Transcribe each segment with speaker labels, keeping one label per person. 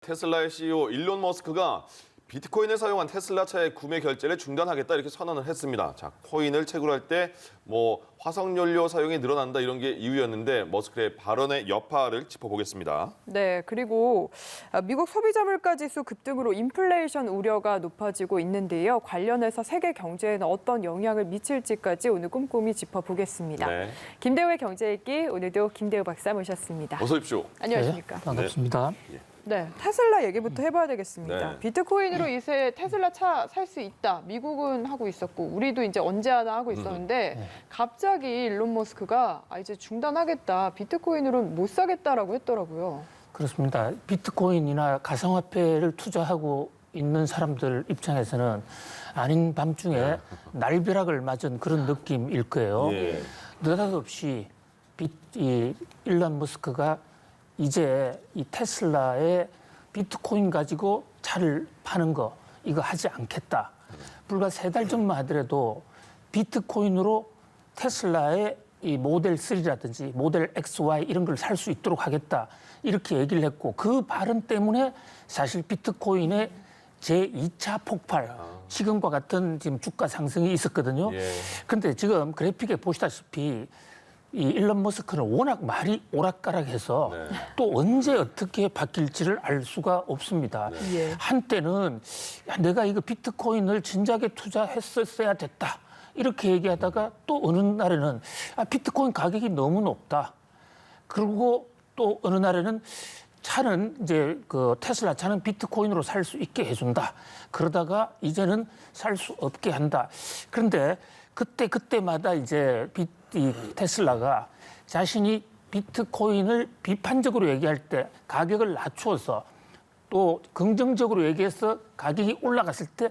Speaker 1: 테슬라의 CEO 일론 머스크가 비트코인을 사용한 테슬라 차의 구매 결제를 중단하겠다 이렇게 선언을 했습니다. 자, 코인을 채굴할 때 화석연료 사용이 늘어난다 이런 게 이유였는데 머스크의 발언의 여파를 짚어보겠습니다.
Speaker 2: 네, 그리고 미국 소비자 물가 지수 급등으로 인플레이션 우려가 높아지고 있는데요. 관련해서 세계 경제에는 어떤 영향을 미칠지까지 오늘 꼼꼼히 짚어보겠습니다.
Speaker 1: 네.
Speaker 2: 김대우의 경제읽기 오늘도 김대우 박사 모셨습니다.
Speaker 1: 어서 오십시오.
Speaker 2: 안녕하십니까?
Speaker 3: 네, 반갑습니다.
Speaker 2: 네, 테슬라 얘기부터 해봐야 되겠습니다.
Speaker 1: 네.
Speaker 2: 비트코인으로 이제 테슬라 차 살 수 있다. 미국은 하고 있었고 우리도 이제 언제 하나 하고 있었는데 갑자기 일론 머스크가 이제 중단하겠다. 비트코인으로는 못 사겠다라고 했더라고요.
Speaker 3: 그렇습니다. 비트코인이나 가상화폐를 투자하고 있는 사람들 입장에서는 아닌 밤중에 날벼락을 맞은 그런 느낌일 거예요.
Speaker 1: 예.
Speaker 3: 느닷없이 이 일론 머스크가 이제 이 테슬라의 비트코인 가지고 차를 파는 거 이거 하지 않겠다. 불과 3달 전만 하더라도 비트코인으로 테슬라의 이 모델 3라든지 모델 XY 이런 걸 살 수 있도록 하겠다. 이렇게 얘기를 했고 그 발언 때문에 사실 비트코인의 제2차 폭발, 지금과 같은 지금 주가 상승이 있었거든요. 그런데 지금 그래픽에 보시다시피 이 일론 머스크는 워낙 말이 오락가락해서 또 언제 어떻게 바뀔지를 알 수가 없습니다.
Speaker 2: 예.
Speaker 3: 한때는 내가 이거 비트코인을 진작에 투자했었어야 됐다. 이렇게 얘기하다가 또 어느 날에는 비트코인 가격이 너무 높다. 그리고 또 어느 날에는 차는 이제 그 테슬라 차는 비트코인으로 살 수 있게 해준다. 그러다가 이제는 살 수 없게 한다. 그런데 그때마다 이제 이 테슬라가 자신이 비트코인을 비판적으로 얘기할 때 가격을 낮추어서 또 긍정적으로 얘기해서 가격이 올라갔을 때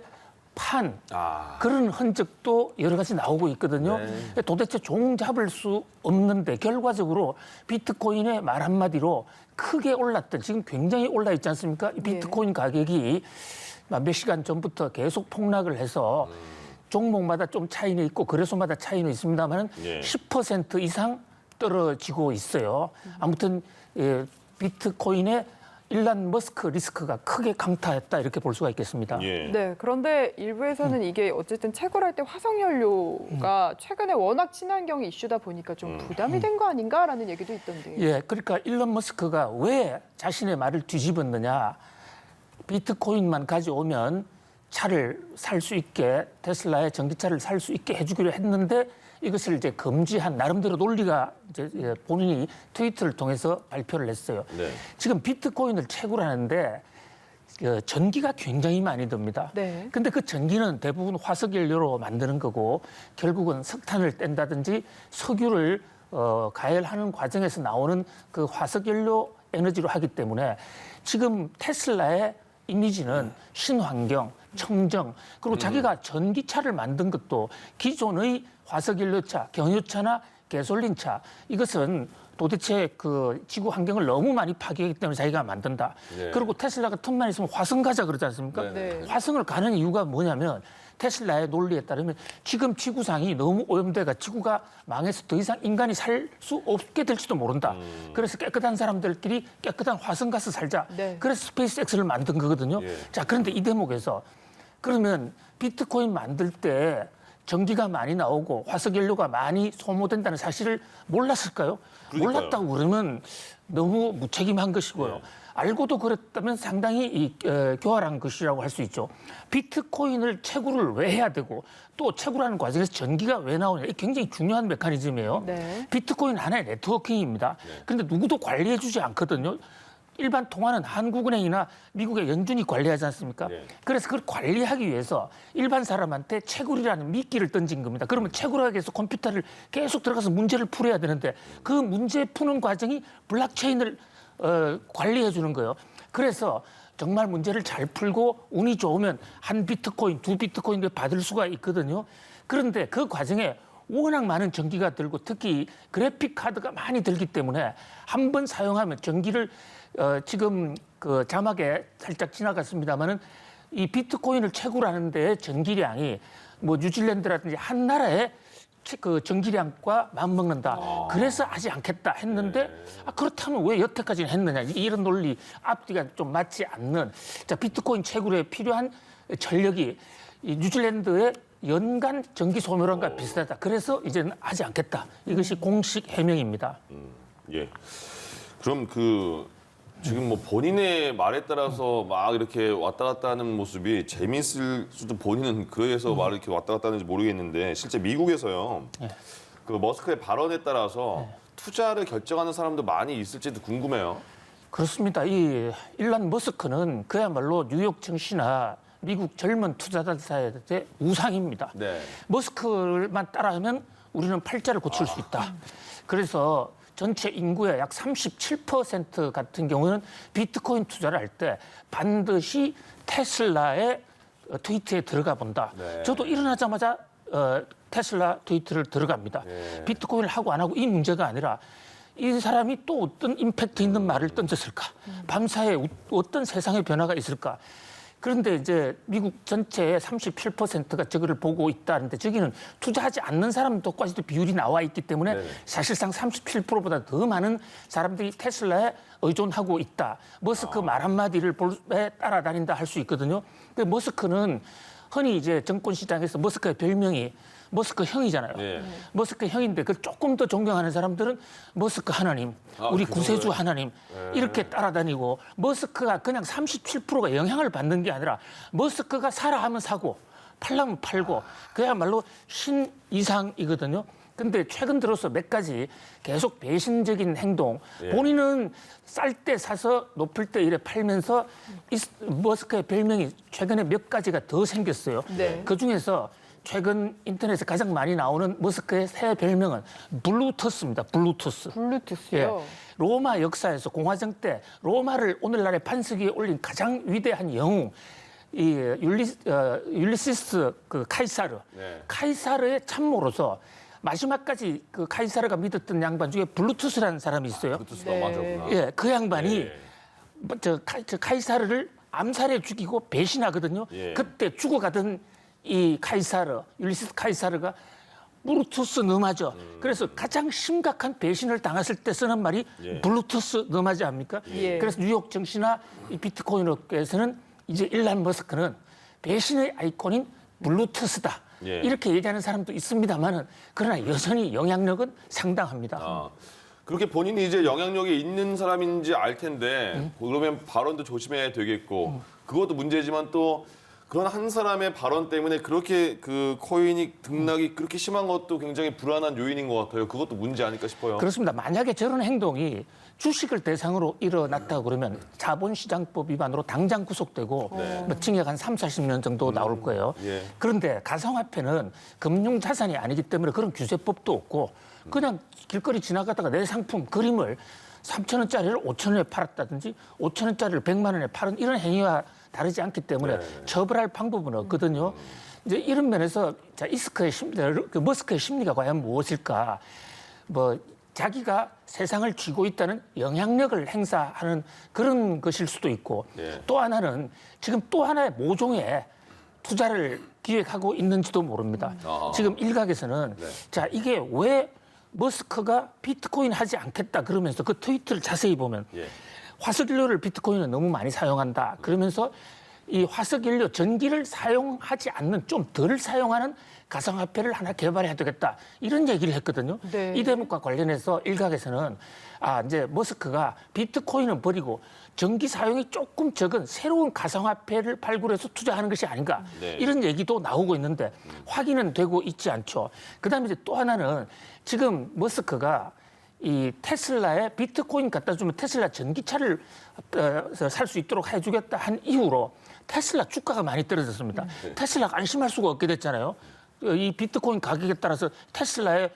Speaker 3: 그런 흔적도 여러 가지 나오고 있거든요. 도대체 종 잡을 수 없는데 결과적으로 비트코인의 말 한마디로 크게 올랐던 지금 굉장히 올라 있지 않습니까? 이 비트코인 가격이 몇 시간 전부터 계속 폭락을 해서 종목마다 좀 차이는 있고 거래소마다 차이는 있습니다만 10% 이상 떨어지고 있어요. 아무튼 비트코인의 일론 머스크 리스크가 크게 강타했다 이렇게 볼 수가 있겠습니다.
Speaker 2: 네, 그런데 일부에서는 이게 어쨌든 채굴할 때 화석연료가 최근에 워낙 친환경이 이슈다 보니까 좀 부담이 된 거 아닌가라는 얘기도 있던데요.
Speaker 3: 예, 그러니까 일론 머스크가 왜 자신의 말을 뒤집었느냐. 비트코인만 가져오면 차를 살 수 있게 테슬라의 전기차를 살 수 있게 해주기로 했는데 이것을 이제 금지한 나름대로 논리가 이제 본인이 트위터를 통해서 발표를 했어요. 지금 비트코인을 채굴하는데 전기가 굉장히 많이 듭니다. 근데 그 전기는 대부분 화석연료로 만드는 거고 결국은 석탄을 뗀다든지 석유를 가열하는 과정에서 나오는 그 화석연료 에너지로 하기 때문에 지금 테슬라의 이미지는 신환경, 청정, 그리고 자기가 전기차를 만든 것도 기존의 화석연료차, 경유차나 가솔린차 이것은 도대체 그 지구 환경을 너무 많이 파괴하기 때문에 자기가 만든다. 그리고 테슬라가 틈만 있으면 화성 가자 그러지 않습니까? 화성을 가는 이유가 뭐냐면 테슬라의 논리에 따르면 지금 지구상이 너무 오염돼가 지구가 망해서 더 이상 인간이 살 수 없게 될지도 모른다. 그래서 깨끗한 사람들끼리 깨끗한 화성 가서 살자. 그래서 스페이스X를 만든 거거든요. 자, 그런데 이 대목에서 그러면 비트코인 만들 때 전기가 많이 나오고 화석연료가 많이 소모된다는 사실을 몰랐을까요? 몰랐다고 그러면 너무 무책임한 것이고요. 알고도 그랬다면 상당히 교활한 것이라고 할 수 있죠. 비트코인을 채굴을 왜 해야 되고 또 채굴하는 과정에서 전기가 왜 나오냐. 이게 굉장히 중요한 메커니즘이에요. 비트코인 하나의 네트워킹입니다. 그런데 누구도 관리해 주지 않거든요. 일반 통화는 한국은행이나 미국의 연준이 관리하지 않습니까? 그래서 그걸 관리하기 위해서 일반 사람한테 채굴이라는 미끼를 던진 겁니다. 그러면 채굴하기 위해서 컴퓨터를 계속 들어가서 문제를 풀어야 되는데 그 문제 푸는 과정이 블록체인을 관리해 주는 거예요. 그래서 정말 문제를 잘 풀고 운이 좋으면 한 비트코인, 2비트코인을 받을 수가 있거든요. 그런데 그 과정에 워낙 많은 전기가 들고 특히 그래픽 카드가 많이 들기 때문에 한 번 사용하면 전기를 지금 그 자막에 살짝 지나갔습니다만은 이 비트코인을 채굴하는 데 전기량이 뭐 뉴질랜드라든지 한 나라에 그 전기량과 맞먹는다. 그래서 하지 않겠다 했는데 그렇다면 왜 여태까지는 했느냐. 이런 논리 앞뒤가 좀 맞지 않는. 자, 비트코인 채굴에 필요한 전력이 이 뉴질랜드의 연간 전기 소멸원과 비슷하다. 그래서 이제는 하지 않겠다. 이것이 공식 해명입니다.
Speaker 1: 예. 그럼 지금 뭐 본인의 말에 따라서 막 이렇게 왔다 갔다 하는 모습이 재미있을 수도 본인은 그래서 말을 이렇게 왔다 갔다 하는지 모르겠는데 실제 미국에서요. 그 머스크의 발언에 따라서 투자를 결정하는 사람도 많이 있을지도 궁금해요.
Speaker 3: 그렇습니다. 이 일론 머스크는 그야말로 뉴욕 증시나 미국 젊은 투자자들의 우상입니다.
Speaker 1: 네.
Speaker 3: 머스크만 따라하면 우리는 팔자를 고칠 수 있다. 그래서 전체 인구의 약 37% 같은 경우는 비트코인 투자를 할 때 반드시 테슬라의 트위터에 들어가 본다.
Speaker 1: 네.
Speaker 3: 저도 일어나자마자 테슬라 트위터를 들어갑니다.
Speaker 1: 네.
Speaker 3: 비트코인을 하고 안 하고 이 문제가 아니라 이 사람이 또 어떤 임팩트 있는 말을 던졌을까? 밤사이에 어떤 세상의 변화가 있을까? 그런데 이제 미국 전체의 37%가 저거를 보고 있다는데 저기는 투자하지 않는 사람들까지도 비율이 나와 있기 때문에
Speaker 1: 네네.
Speaker 3: 사실상 37%보다 더 많은 사람들이 테슬라에 의존하고 있다. 머스크 말 한마디를 볼에 따라다닌다 할 수 있거든요. 근데 머스크는 흔히 이제 정권 시장에서 머스크의 별명이 머스크 형이잖아요.
Speaker 1: 네.
Speaker 3: 머스크 형인데 그걸 조금 더 존경하는 사람들은 머스크 하나님, 우리
Speaker 1: 그
Speaker 3: 구세주
Speaker 1: 정도예요?
Speaker 3: 하나님 이렇게 따라다니고 머스크가 그냥 37%가 영향을 받는 게 아니라 머스크가 사라 하면 사고 팔라면 팔고 그야말로 신 이상이거든요. 근데 최근 들어서 몇 가지 계속 배신적인 행동, 본인은 쌀 때 사서 높을 때 이래 팔면서 머스크의 별명이 최근에 몇 가지가 더 생겼어요.
Speaker 2: 네.
Speaker 3: 그중에서 최근 인터넷에 가장 많이 나오는 머스크의 새 별명은 블루투스입니다. 블루투스.
Speaker 2: 블루투스요.
Speaker 3: 로마 역사에서 공화정 때 로마를 오늘날의 반석 위에 올린 가장 위대한 영웅 이 율리시스 그 카이사르.
Speaker 1: 네.
Speaker 3: 카이사르의 참모로서 마지막까지 그 카이사르가 믿었던 양반 중에 블루투스라는 사람이 있어요.
Speaker 1: 블루투스가
Speaker 2: 네.
Speaker 1: 맞았구나.
Speaker 3: 예, 그 양반이
Speaker 1: 예.
Speaker 3: 저 카이사르를 암살해 죽이고 배신하거든요.
Speaker 1: 예.
Speaker 3: 그때 죽어가던 이 카이사르, 율리시스 카이사르가 블루투스 너마저. 그래서 가장 심각한 배신을 당했을 때 쓰는 말이
Speaker 1: 예.
Speaker 3: 블루투스 너마저 아닙니까?
Speaker 2: 예.
Speaker 3: 그래서 뉴욕 증시나 이 비트코인 업계에서는 이제 일론 머스크는 배신의 아이콘인 블루투스다.
Speaker 1: 예.
Speaker 3: 이렇게 얘기하는 사람도 있습니다만은 그러나 여전히 영향력은 상당합니다.
Speaker 1: 아, 그렇게 본인이 이제 영향력이 있는 사람인지 알 텐데 그러면 발언도 조심해야 되겠고 그것도 문제지만 또 그런 한 사람의 발언 때문에 그렇게 그 코인이 등락이 그렇게 심한 것도 굉장히 불안한 요인인 것 같아요. 그것도 문제 아닐까 싶어요.
Speaker 3: 그렇습니다. 만약에 저런 행동이 주식을 대상으로 일어났다 그러면 자본시장법 위반으로 당장 구속되고 뭐 징역 한 3, 40년 정도 나올 거예요.
Speaker 1: 예.
Speaker 3: 그런데 가상화폐는 금융자산이 아니기 때문에 그런 규제법도 없고 그냥 길거리 지나가다가 내 상품 그림을 3,000원짜리를 5,000원에 팔았다든지 5,000원짜리를 100만 원에 파는 이런 행위와 다르지 않기 때문에 처벌할 방법은 없거든요. 이제 이런 면에서 자, 그 머스크의 심리가 과연 무엇일까? 뭐 자기가 세상을 쥐고 있다는 영향력을 행사하는 그런 것일 수도 있고
Speaker 1: 예.
Speaker 3: 또 하나는 지금 또 하나의 모종의 투자를 기획하고 있는지도 모릅니다. 지금 일각에서는 자 이게 왜 머스크가 비트코인 하지 않겠다 그러면서 그 트위터를 자세히 보면 화석연료를 비트코인은 너무 많이 사용한다. 그러면서 이 화석연료 전기를 사용하지 않는 좀 덜 사용하는 가상화폐를 하나 개발해야 되겠다. 이런 얘기를 했거든요.
Speaker 2: 네.
Speaker 3: 이 대목과 관련해서 일각에서는 이제 머스크가 비트코인은 버리고 전기 사용이 조금 적은 새로운 가상화폐를 발굴해서 투자하는 것이 아닌가.
Speaker 1: 네.
Speaker 3: 이런 얘기도 나오고 있는데 확인은 되고 있지 않죠. 그다음에 이제 또 하나는 지금 머스크가 이 테슬라에 비트코인 갖다 주면 테슬라 전기차를 살 수 있도록 해주겠다 한 이후로 테슬라 주가가 많이 떨어졌습니다. 테슬라가 안심할 수가 없게 됐잖아요. 이 비트코인 가격에 따라서 테슬라의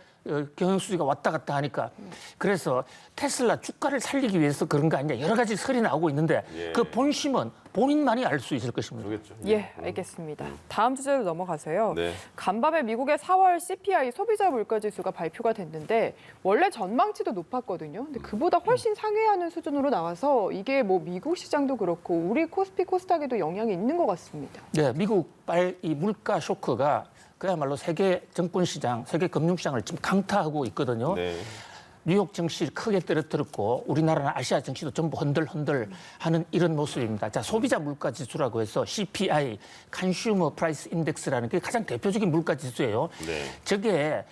Speaker 3: 경영수지가 왔다 갔다 하니까 그래서 테슬라 주가를 살리기 위해서 그런 거 아니냐 여러 가지 설이 나오고 있는데 그 본심은 본인만이 알 수 있을 것입니다.
Speaker 1: 그러겠죠.
Speaker 2: 예, 알겠습니다. 다음 주제로 넘어가서요.
Speaker 1: 네.
Speaker 2: 간밤에 미국의 4월 CPI 소비자 물가지수가 발표가 됐는데 원래 전망치도 높았거든요. 근데 그보다 훨씬 상회하는 수준으로 나와서 이게 뭐 미국 시장도 그렇고 우리 코스피 코스닥에도 영향이 있는 것 같습니다.
Speaker 3: 네, 미국 이 물가 쇼크가 그야말로 세계 정권 시장, 세계 금융 시장을 지금 강타하고 있거든요.
Speaker 1: 네. 뉴욕
Speaker 3: 증시 크게 떨어뜨렸고 우리나라나 아시아 증시도 전부 흔들흔들하는 이런 모습입니다. 자, 소비자 물가 지수라고 해서 CPI, Consumer Price Index라는 게 가장 대표적인 물가 지수예요.
Speaker 1: 네.
Speaker 3: 저게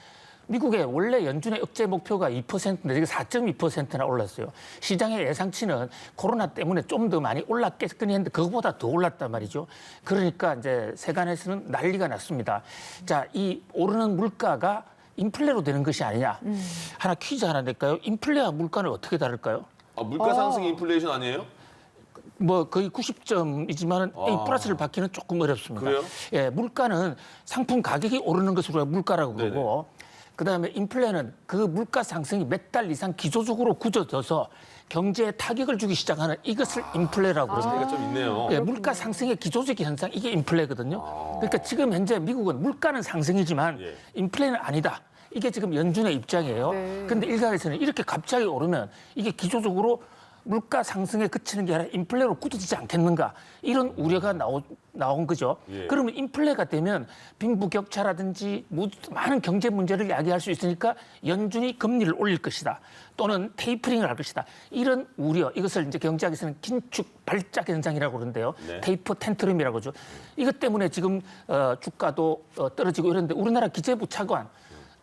Speaker 3: 미국의 원래 연준의 억제 목표가 2%인데 지금 4.2%나 올랐어요. 시장의 예상치는 코로나 때문에 좀 더 많이 올랐겠거니 했는데 그거보다 더 올랐단 말이죠. 그러니까 이제 세간에서는 난리가 났습니다. 자, 이 오르는 물가가 인플레로 되는 것이 아니냐. 하나 퀴즈 하나 낼까요? 인플레와 물가는 어떻게 다를까요?
Speaker 1: 아, 물가 상승이 인플레이션 아니에요?
Speaker 3: 뭐 거의 90점이지만
Speaker 1: 아.
Speaker 3: A 플러스를 받기는 조금 어렵습니다.
Speaker 1: 그래요?
Speaker 3: 예, 물가는 상품 가격이 오르는 것을 우리가 물가라고
Speaker 1: 네네.
Speaker 3: 보고 그다음에 인플레는 그 물가 상승이 몇 달 이상 기조적으로 굳어져서 경제에 타격을 주기 시작하는 이것을 인플레라고 그럽니다.
Speaker 1: 차이가 좀 있네요.
Speaker 3: 예, 물가 상승의 기조적인 현상 이게 인플레거든요. 그러니까 지금 현재 미국은 물가는 상승이지만
Speaker 1: 예.
Speaker 3: 인플레는 아니다. 이게 지금 연준의 입장이에요.
Speaker 2: 네.
Speaker 3: 그런데 일각에서는 이렇게 갑자기 오르면 이게 기조적으로 물가 상승에 그치는 게 아니라 인플레로 굳어지지 않겠는가 이런 우려가 나온 거죠.
Speaker 1: 예.
Speaker 3: 그러면 인플레가 되면 빈부격차라든지 많은 경제 문제를 야기할 수 있으니까 연준이 금리를 올릴 것이다. 또는 테이퍼링을 할 것이다. 이런 우려, 이것을 이제 경제학에서는 긴축 발작 현상이라고 그러는데요.
Speaker 1: 네.
Speaker 3: 테이퍼 텐트럼이라고 하죠. 이것 때문에 지금 주가도 떨어지고 이러는데 우리나라 기재부 차관,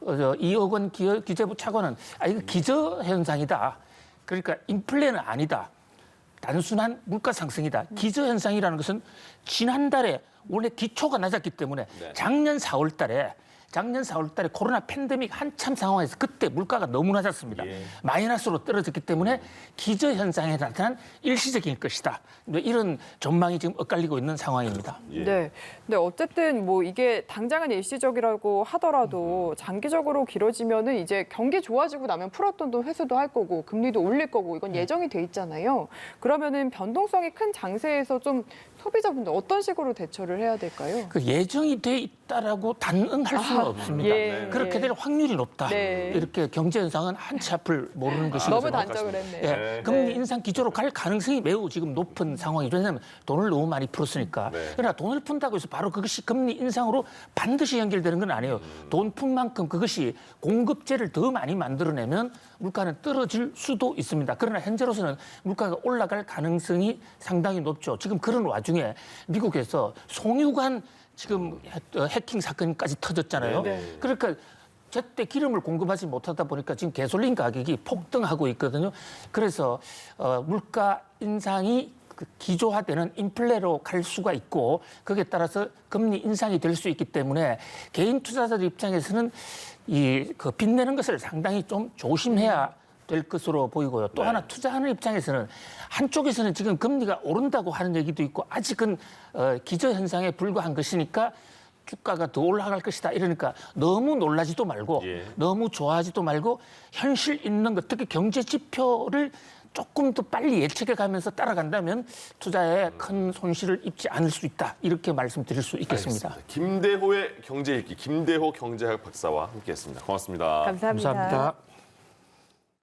Speaker 3: 2억 원 기재부 차관은 이거 기저 현상이다. 그러니까 인플레는 아니다. 단순한 물가 상승이다. 기저 현상이라는 것은 지난달에 원래 기초가 낮았기 때문에
Speaker 1: 네.
Speaker 3: 작년 4월 달에 코로나 팬데믹 한참 상황에서 그때 물가가 너무 낮았습니다.
Speaker 1: 예.
Speaker 3: 마이너스로 떨어졌기 때문에 기저 현상에 나타난 일시적인 것이다. 이런 전망이 지금 엇갈리고 있는 상황입니다.
Speaker 1: 예.
Speaker 2: 네. 근데 어쨌든 뭐 이게 당장은 일시적이라고 하더라도 장기적으로 길어지면은 이제 경기 좋아지고 나면 풀었던 돈 회수도 할 거고 금리도 올릴 거고 이건 예정이 돼 있잖아요. 그러면은 변동성이 큰 장세에서 좀 소비자분들 어떤 식으로 대처를 해야 될까요?
Speaker 3: 그 예정이 돼 있다라고 단언할 수는 없습니다.
Speaker 2: 예,
Speaker 3: 그렇게
Speaker 2: 예.
Speaker 3: 될 확률이 높다.
Speaker 2: 네.
Speaker 3: 이렇게 경제 현상은 한치 앞을 모르는 것이죠.
Speaker 2: 너무 단정을 했네요.
Speaker 3: 예,
Speaker 1: 네.
Speaker 3: 금리 인상 기조로 갈 가능성이 매우 지금 높은 상황이죠. 왜냐하면 돈을 너무 많이 풀었으니까.
Speaker 1: 네.
Speaker 3: 그러나 돈을 푼다고 해서 바로 그것이 금리 인상으로 반드시 연결되는 건 아니에요. 돈 푼 만큼 그것이 공급제를 더 많이 만들어내면 물가는 떨어질 수도 있습니다. 그러나 현재로서는 물가가 올라갈 가능성이 상당히 높죠. 지금 그런 와중에 미국에서 송유관 지금 해킹 사건까지 터졌잖아요.
Speaker 1: 네.
Speaker 3: 그러니까 제때 기름을 공급하지 못하다 보니까 지금 가솔린 가격이 폭등하고 있거든요. 그래서 물가 인상이 기조화되는 인플레로 갈 수가 있고 거기에 따라서 금리 인상이 될 수 있기 때문에 개인 투자자들 입장에서는 그 빚내는 것을 상당히 좀 조심해야 될 것으로 보이고요. 또
Speaker 1: 네.
Speaker 3: 하나 투자하는 입장에서는 한쪽에서는 지금 금리가 오른다고 하는 얘기도 있고 아직은 기저 현상에 불과한 것이니까 주가가 더 올라갈 것이다. 이러니까 너무 놀라지도 말고
Speaker 1: 예.
Speaker 3: 너무 좋아하지도 말고 현실 있는 것, 특히 경제 지표를 조금 더 빨리 예측해 가면서 따라간다면 투자에 큰 손실을 입지 않을 수 있다. 이렇게 말씀드릴 수 있겠습니다.
Speaker 1: 알겠습니다. 김대호의 경제 읽기, 김대호 경제학 박사와 함께했습니다. 고맙습니다.
Speaker 2: 감사합니다.
Speaker 3: 감사합니다.